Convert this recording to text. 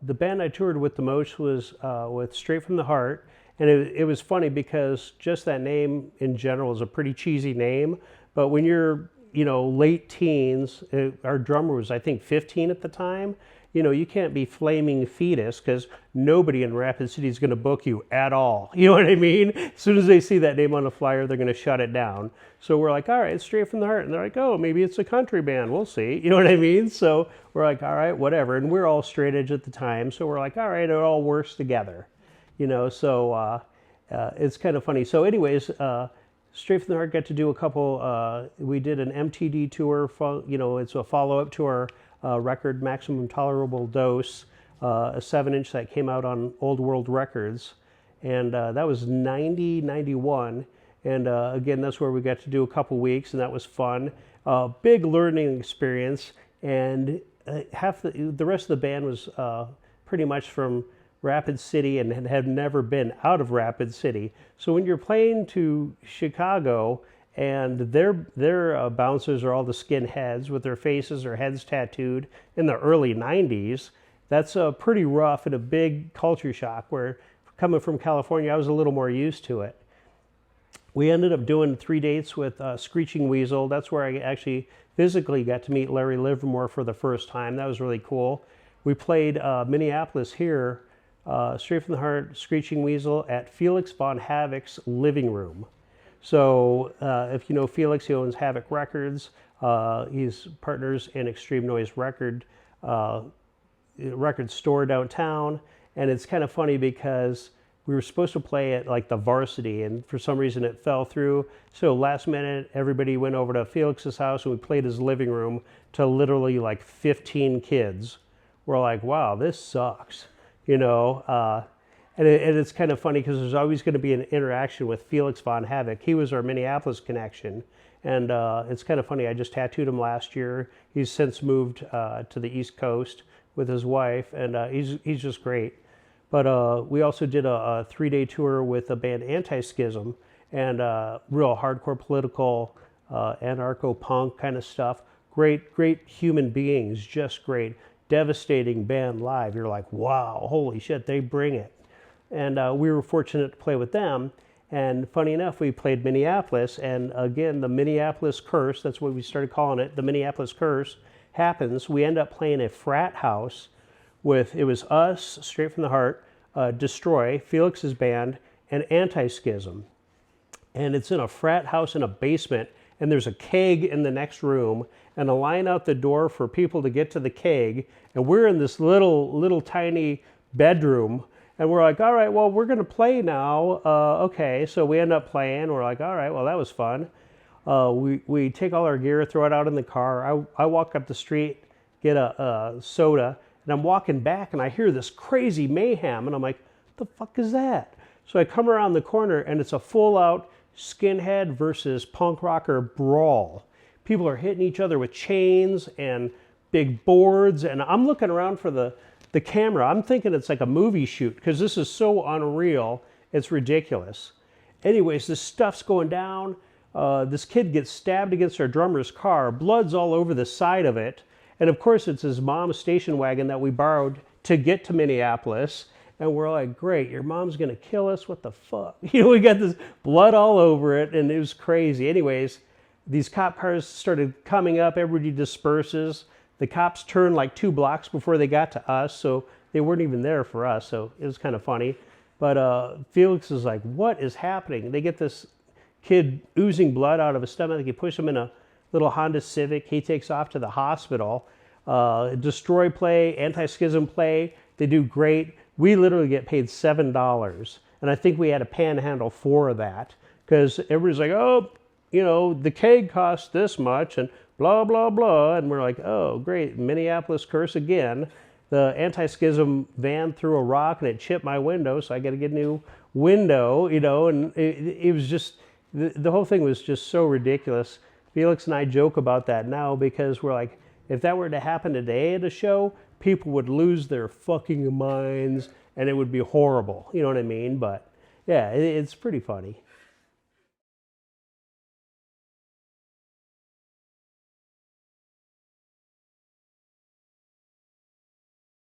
the band I toured with the most was with Straight from the Heart. And it was funny because just that name in general is a pretty cheesy name. But when you're, late teens, our drummer was, I think, 15 at the time. You can't be flaming fetus because nobody in Rapid City is going to book you at all. You know what I mean? As soon as they see that name on the flyer, they're going to shut it down. So we're like, all right, Straight from the Heart. And they're like, oh, maybe it's a country band. We'll see. You know what I mean? So we're like, all right, whatever. And we're all straight edge at the time. So we're like, all right, it all works together. So it's kind of funny. So anyways, Straight from the Heart got to do a couple, we did an MTD tour, it's a follow-up to our record, Maximum Tolerable Dose, a 7-inch that came out on Old World Records. And that was 90, 91. And again, that's where we got to do a couple weeks, and that was fun. Big learning experience. And half the rest of the band was pretty much from Rapid City and had never been out of Rapid City. So when you're playing to Chicago and their bouncers are all the skinheads with their faces or heads tattooed in the early 90s, that's pretty rough and a big culture shock, where coming from California, I was a little more used to it. We ended up doing 3 dates with Screeching Weasel. That's where I actually physically got to meet Larry Livermore for the first time. That was really cool. We played Minneapolis here, Straight from the Heart, Screeching Weasel at Felix Von Havoc's living room. So if you know Felix, he owns Havoc Records. He's partners in Extreme Noise record store downtown. And it's kind of funny because we were supposed to play at like the Varsity, and for some reason it fell through. So last minute, everybody went over to Felix's house and we played his living room to literally like 15 kids. We're like, wow, this sucks. And it's kind of funny because there's always going to be an interaction with Felix Von Havoc. He was our Minneapolis connection. And it's kind of funny, I just tattooed him last year. He's since moved to the East Coast with his wife, and he's just great. But we also did a 3-day tour with the band Anti-Schism, and real hardcore political, anarcho-punk kind of stuff. Great human beings, just great. Devastating band live. You're like, wow, holy shit, they bring it. And we were fortunate to play with them. And funny enough, we played Minneapolis, and again, the Minneapolis curse, that's what we started calling it, the Minneapolis curse happens. We end up playing a frat house with, it was us, Straight from the Heart, Destroy, Felix's band, and Anti-Schism. And it's in a frat house in a basement, and there's a keg in the next room, and a line out the door for people to get to the keg, and we're in this little tiny bedroom, and we're like, all right, well, we're going to play now. Okay, so we end up playing. We're like, all right, well, that was fun. We take all our gear, throw it out in the car. I walk up the street, get a soda, and I'm walking back, and I hear this crazy mayhem, and I'm like, what the fuck is that? So I come around the corner, and it's a full-out skinhead versus punk rocker brawl. People are hitting each other with chains and big boards, and I'm looking around for the camera. I'm thinking it's like a movie shoot because this is so unreal. It's ridiculous. Anyways, this stuff's going down. This kid gets stabbed against our drummer's car. Blood's all over the side of it. And of course, it's his mom's station wagon that we borrowed to get to Minneapolis. And we're like, great, your mom's going to kill us? What the fuck? We got this blood all over it, and it was crazy. Anyways, these cop cars started coming up. Everybody disperses. The cops turned like 2 blocks before they got to us, so they weren't even there for us, so it was kind of funny. But Felix is like, what is happening? They get this kid oozing blood out of his stomach. They push him in a little Honda Civic. He takes off to the hospital. Destroy play, Anti-Schism play. They do great. We literally get paid $7, and I think we had to panhandle for that because everybody's like, oh, the keg costs this much, and blah, blah, blah. And we're like, oh, great, Minneapolis curse again. The Anti-Schism van threw a rock, and it chipped my window, so I got to get a new window, and it was just, the whole thing was just so ridiculous. Felix and I joke about that now because we're like, if that were to happen today at a show, people would lose their fucking minds, and it would be horrible. You know what I mean? But yeah, it's pretty funny.